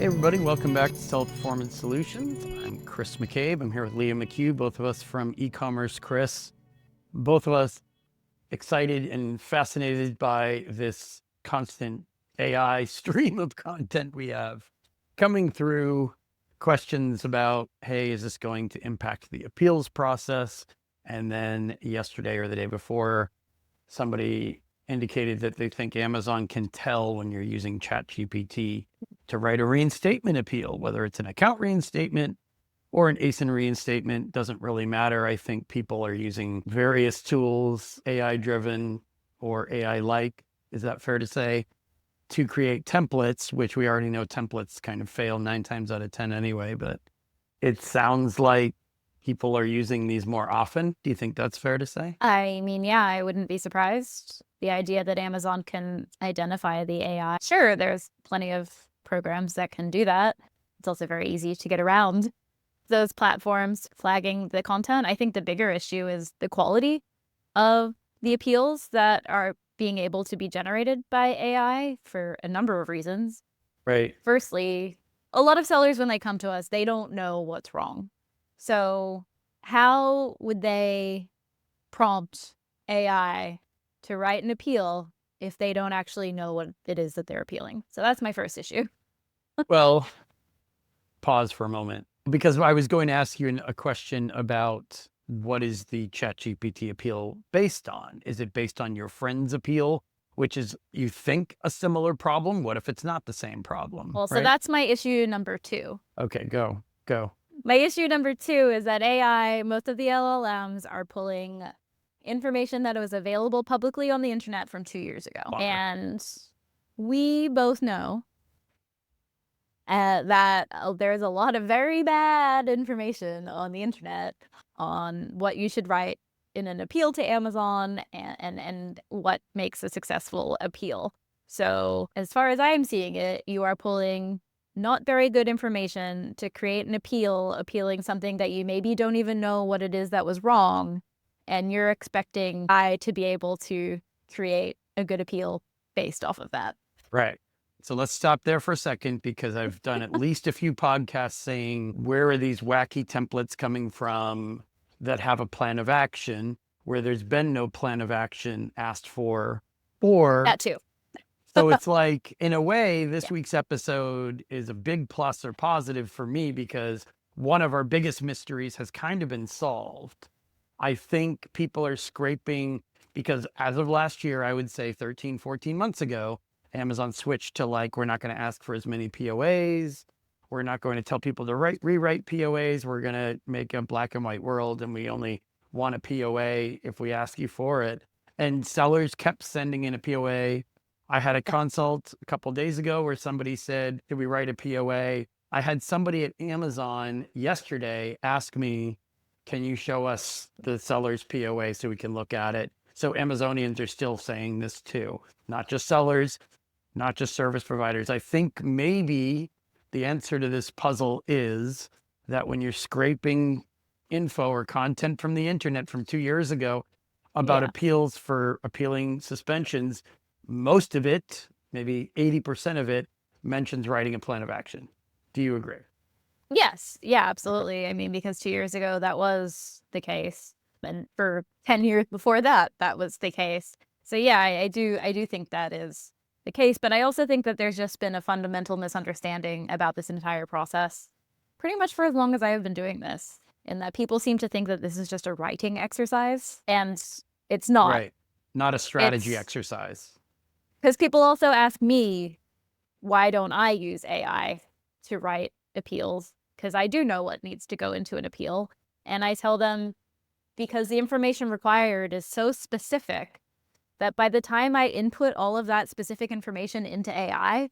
Hey everybody, welcome back to Sell Performance Solutions. I'm Chris McCabe. I'm here with Leah McHugh, both of us from e-commerce. Chris, both of us excited and fascinated by this constant AI stream of content we have coming through. Questions about, hey, is this going to impact the appeals process? And then yesterday or the day before, somebody indicated that they think Amazon can tell when you're using ChatGPT to write a reinstatement appeal, whether it's an account reinstatement or an ASIN reinstatement, doesn't really matter. I think people are using various tools, AI driven or AI like, is that fair to say, to create templates, which we already know templates kind of fail 9 times out of 10 anyway, but it sounds like people are using these more often. Do you think that's fair to say? I mean, yeah, I wouldn't be surprised. The idea that Amazon can identify the AI. Sure, there's plenty of programs that can do that. It's also very easy to get around those platforms flagging the content. I think the bigger issue is the quality of the appeals that are being able to be generated by AI for a number of reasons. Right. Firstly, a lot of sellers, when they come to us, they don't know what's wrong. So how would they prompt AI to write an appeal if they don't actually know what it is that they're appealing? So that's my first issue. Well, pause for a moment, because I was going to ask you a question about what is the ChatGPT appeal based on? Is it based on your friend's appeal, which is, you think, a similar problem? What if it's not the same problem? Well, so right? that's my issue number 2. Okay, go. My issue number 2 is that AI, most of the LLMs are pulling information that was available publicly on the internet from 2 years ago. And we both know that there's a lot of very bad information on the internet on what you should write in an appeal to Amazon and what makes a successful appeal. So as far as I'm seeing it, you are pulling not very good information to create an appeal, appealing something that you maybe don't even know what it is that was wrong. And you're expecting I to be able to create a good appeal based off of that. Right. So let's stop there for a second, because I've done at least a few podcasts saying, where are these wacky templates coming from that have a plan of action where there's been no plan of action asked for? Or That too. so it's like, in a way, this week's episode is a big plus or positive for me, because one of our biggest mysteries has kind of been solved. I think people are scraping, because as of last year, I would say 13, 14 months ago, Amazon switched to like, we're not going to ask for as many POAs. We're not going to tell people to rewrite POAs. We're going to make a black and white world, and we only want a POA if we ask you for it. And sellers kept sending in a POA. I had a consult a couple of days ago where somebody said, did we write a POA? I had somebody at Amazon yesterday ask me, can you show us the seller's POA so we can look at it? So Amazonians are still saying this too, not just sellers, not just service providers. I think maybe the answer to this puzzle is that when you're scraping info or content from the internet from 2 years ago about appeals for appealing suspensions, most of it, maybe 80% of it, mentions writing a plan of action. Do you agree? Yes. Yeah, absolutely. I mean, because 2 years ago, that was the case. And for 10 years before that, that was the case. So yeah, I do think that is the case. But I also think that there's just been a fundamental misunderstanding about this entire process, pretty much for as long as I have been doing this, in that people seem to think that this is just a writing exercise, and it's not. Right. Not a strategy exercise. Because people also ask me, why don't I use AI to write appeals? Because I do know what needs to go into an appeal. And I tell them, because the information required is so specific that by the time I input all of that specific information into AI,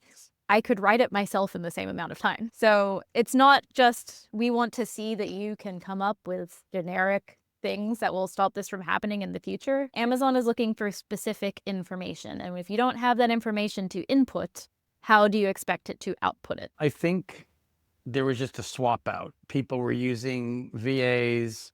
I could write it myself in the same amount of time. So it's not just, we want to see that you can come up with generic things that will stop this from happening in the future. Amazon is looking for specific information. And if you don't have that information to input, how do you expect it to output it? I think there was just a swap out. People were using VAs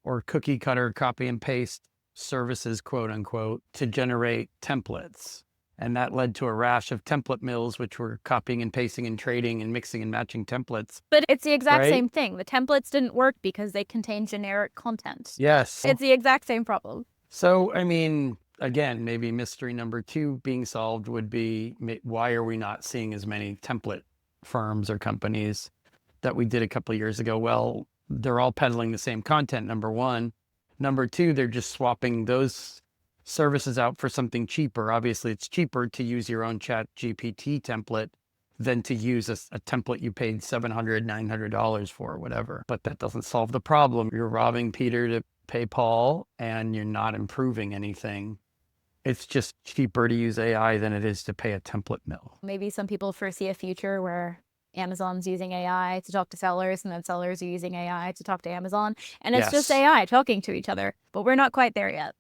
or cookie cutter copy and paste services, quote unquote, to generate templates. And that led to a rash of template mills, which were copying and pasting and trading and mixing and matching templates. But it's the exact Right? same thing. The templates didn't work because they contain generic content. Yes. It's the exact same problem. So, I mean, again, maybe mystery number 2 being solved would be, why are we not seeing as many template firms or companies that we did a couple of years ago? Well, they're all peddling the same content, number 1. Number 2, they're just swapping those services out for something cheaper. Obviously, it's cheaper to use your own ChatGPT template than to use a template you paid $700, $900 for, or whatever. But that doesn't solve the problem. You're robbing Peter to pay Paul, and you're not improving anything. It's just cheaper to use AI than it is to pay a template mill. Maybe some people foresee a future where Amazon's using AI to talk to sellers, and then sellers are using AI to talk to Amazon. And it's just Yes. AI talking to each other. But we're not quite there yet.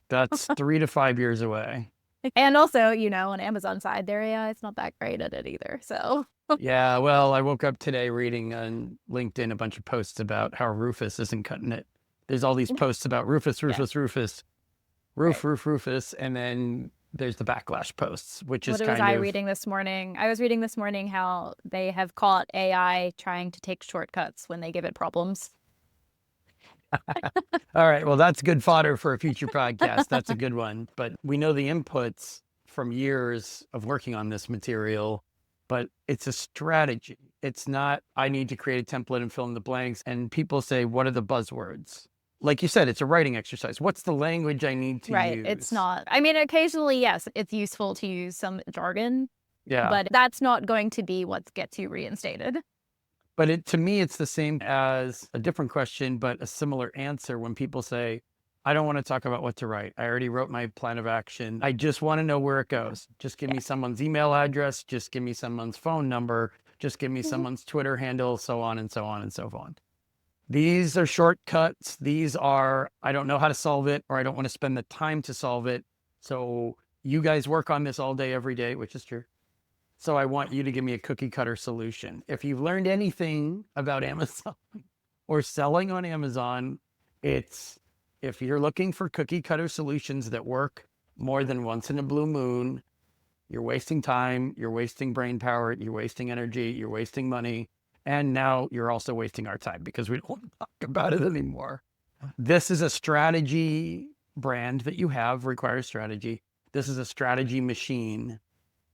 That's 3 to 5 years away. And also, on Amazon side, their AI is not that great at it either. So Yeah, well, I woke up today reading on LinkedIn a bunch of posts about how Rufus isn't cutting it. There's all these posts about Rufus, Rufus, and then there's the backlash posts, which is what was I reading this morning? I was reading this morning how they have caught AI trying to take shortcuts when they give it problems. All right, well, that's good fodder for a future podcast. That's a good one. But we know the inputs from years of working on this material, but it's a strategy. It's not, I need to create a template and fill in the blanks. And people say, what are the buzzwords? Like you said, it's a writing exercise. What's the language I need to use? Right. It's not. I mean, occasionally, yes, it's useful to use some jargon, Yeah. but that's not going to be what gets you reinstated. But to me, it's the same as a different question, but a similar answer when people say, I don't want to talk about what to write. I already wrote my plan of action. I just want to know where it goes. Just give me someone's email address. Just give me someone's phone number. Just give me someone's Twitter handle, so on and so on and so on. These are shortcuts. These are, I don't know how to solve it, or I don't want to spend the time to solve it. So you guys work on this all day, every day, which is true. So I want you to give me a cookie cutter solution. If you've learned anything about Amazon or selling on Amazon, it's if you're looking for cookie cutter solutions that work more than once in a blue moon, you're wasting time, you're wasting brain power, you're wasting energy, you're wasting money. And now you're also wasting our time because we don't want to talk about it anymore. This is a strategy brand that you have, requires strategy. This is a strategy machine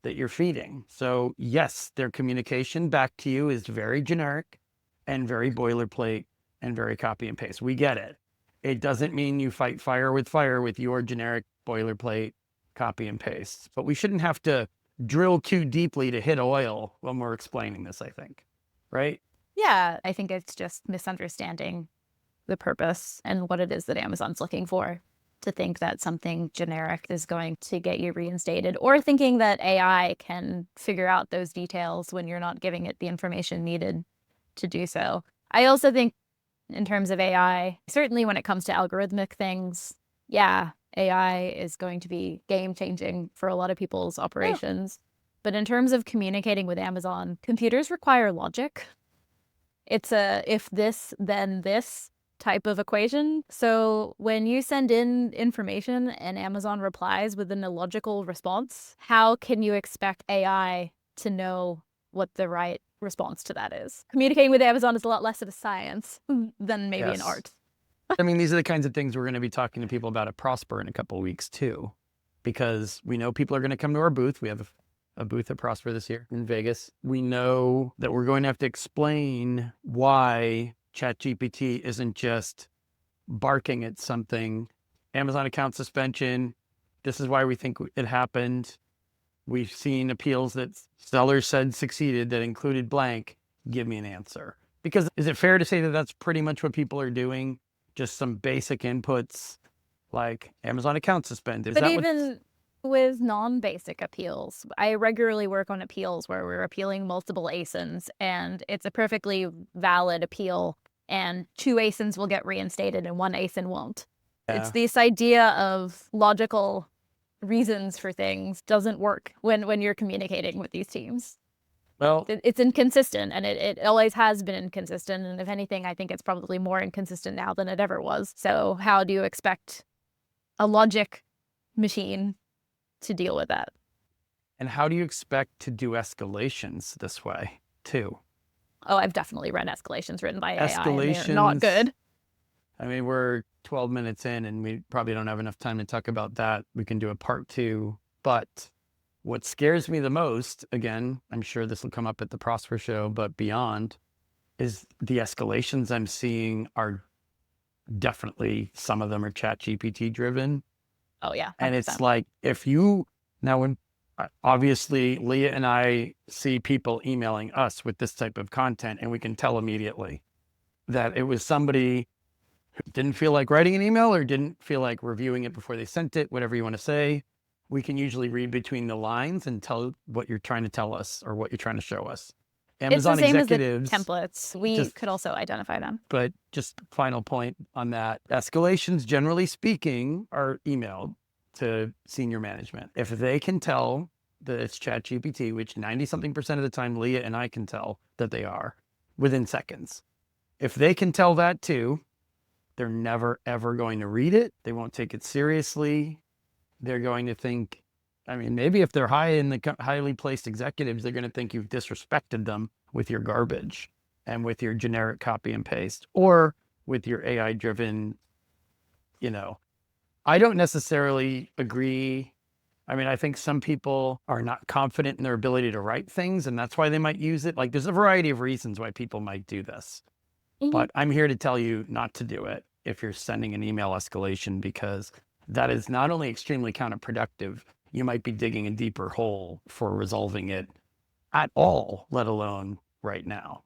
that you're feeding. So yes, their communication back to you is very generic and very boilerplate and very copy and paste. We get it. It doesn't mean you fight fire with your generic boilerplate copy and paste. But we shouldn't have to drill too deeply to hit oil when we're explaining this, I think. Right? Yeah, I think it's just misunderstanding the purpose and what it is that Amazon's looking for, to think that something generic is going to get you reinstated, or thinking that AI can figure out those details when you're not giving it the information needed to do so. I also think in terms of AI, certainly when it comes to algorithmic things, yeah, AI is going to be game changing for a lot of people's operations. But in terms of communicating with Amazon, computers require logic. It's a if this, then this type of equation. So when you send in information and Amazon replies with an illogical response, how can you expect AI to know what the right response to that is? Communicating with Amazon is a lot less of a science than maybe an art. I mean, these are the kinds of things we're going to be talking to people about at Prosper in a couple of weeks too, because we know people are going to come to our booth. We have a booth at Prosper this year in Vegas. We know that we're going to have to explain why ChatGPT isn't just barking at something. Amazon account suspension. This is why we think it happened. We've seen appeals that sellers said succeeded that included blank. Give me an answer. Because is it fair to say that that's pretty much what people are doing? Just some basic inputs like Amazon account suspended. But even with non-basic appeals, I regularly work on appeals where we're appealing multiple ASINs, and it's a perfectly valid appeal, and 2 ASINs will get reinstated and 1 ASIN won't. Yeah. It's this idea of logical reasons for things doesn't work when you're communicating with these teams. Well, It's inconsistent, and it always has been inconsistent. And if anything, I think it's probably more inconsistent now than it ever was. So how do you expect a logic machine to deal with that? And how do you expect to do escalations this way too? Oh, I've definitely read escalations written by AI, and they're not Escalations, good. I mean, we're 12 minutes in and we probably don't have enough time to talk about that. We can do a part 2. But what scares me the most, again, I'm sure this will come up at the Prosper Show, but beyond, is the escalations I'm seeing are definitely, some of them are ChatGPT driven. Oh yeah, And 100%. it's like, when obviously Leah and I see people emailing us with this type of content, and we can tell immediately that it was somebody who didn't feel like writing an email or didn't feel like reviewing it before they sent it, whatever you want to say. We can usually read between the lines and tell what you're trying to tell us or what you're trying to show us. It's the Amazon same as the executives, templates. We just- could also identify them. but just final point on that, escalations, generally speaking, are emailed to senior management. If they can tell that it's ChatGPT, which 90-something% of the time Leah and I can tell that they are within seconds. If they can tell that too, they're never, ever going to read it. They won't take it seriously. They're going to think, I mean, maybe if they're highly placed executives, they're going to think you've disrespected them with your garbage and with your generic copy and paste, or with your AI driven, I don't necessarily agree. I mean, I think some people are not confident in their ability to write things, and that's why they might use it. Like, there's a variety of reasons why people might do this. But I'm here to tell you not to do it if you're sending an email escalation, because that is not only extremely counterproductive, you might be digging a deeper hole for resolving it at all, let alone right now.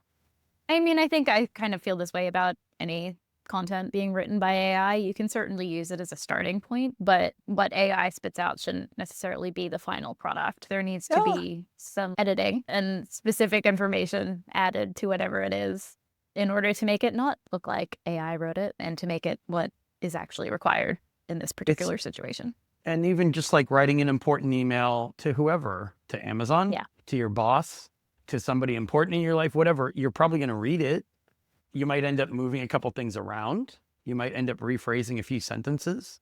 I mean, I think I kind of feel this way about any content being written by AI. You can certainly use it as a starting point, but what AI spits out shouldn't necessarily be the final product. There needs to be some editing and specific information added to whatever it is in order to make it not look like AI wrote it and to make it what is actually required in this particular situation. And even just like writing an important email to whoever, to Amazon, to your boss, to somebody important in your life, whatever, you're probably going to read it. You might end up moving a couple things around. You might end up rephrasing a few sentences.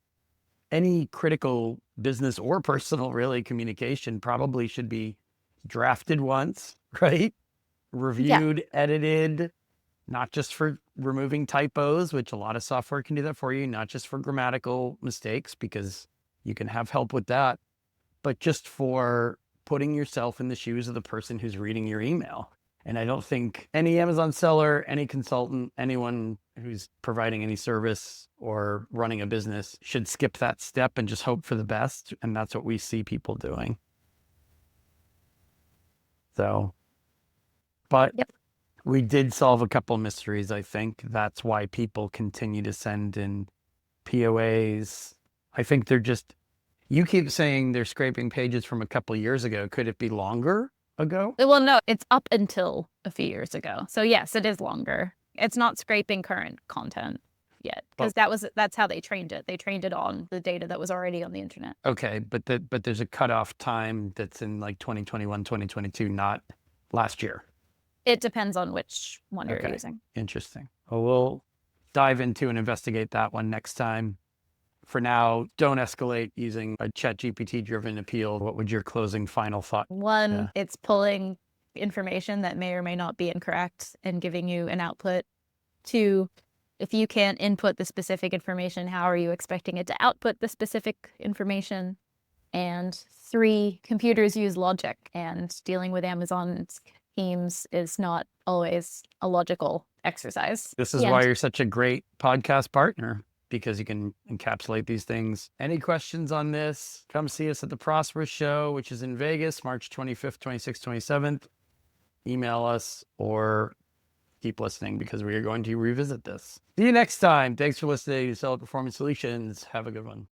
Any critical business or personal, really, communication probably should be drafted once, right? Reviewed, edited, not just for removing typos, which a lot of software can do that for you, not just for grammatical mistakes, because you can have help with that, but just for putting yourself in the shoes of the person who's reading your email. And I don't think any Amazon seller, any consultant, anyone who's providing any service or running a business should skip that step and just hope for the best. And that's what we see people doing. So, but we did solve a couple mysteries. I think that's why people continue to send in POAs. I think they're just, you keep saying they're scraping pages from a couple of years ago. Could it be longer ago? Well, no, it's up until a few years ago. So yes, it is longer. It's not scraping current content yet, because that's how they trained it. They trained it on the data that was already on the internet. Okay, but there's a cutoff time that's in like 2021, 2022, not last year. It depends on which one you're using. Interesting. Well, we'll dive into and investigate that one next time. For now, don't escalate using a ChatGPT driven appeal. What would your closing final thought? One, it's pulling information that may or may not be incorrect and giving you an output. Two, if you can't input the specific information, how are you expecting it to output the specific information? And three, computers use logic, and dealing with Amazon's teams is not always a logical exercise. This is why you're such a great podcast partner, because you can encapsulate these things. Any questions on this? Come see us at the Prosper Show, which is in Vegas, March 25th, 26th, 27th. Email us or keep listening, because we are going to revisit this. See you next time. Thanks for listening to Seller Performance Solutions. Have a good one.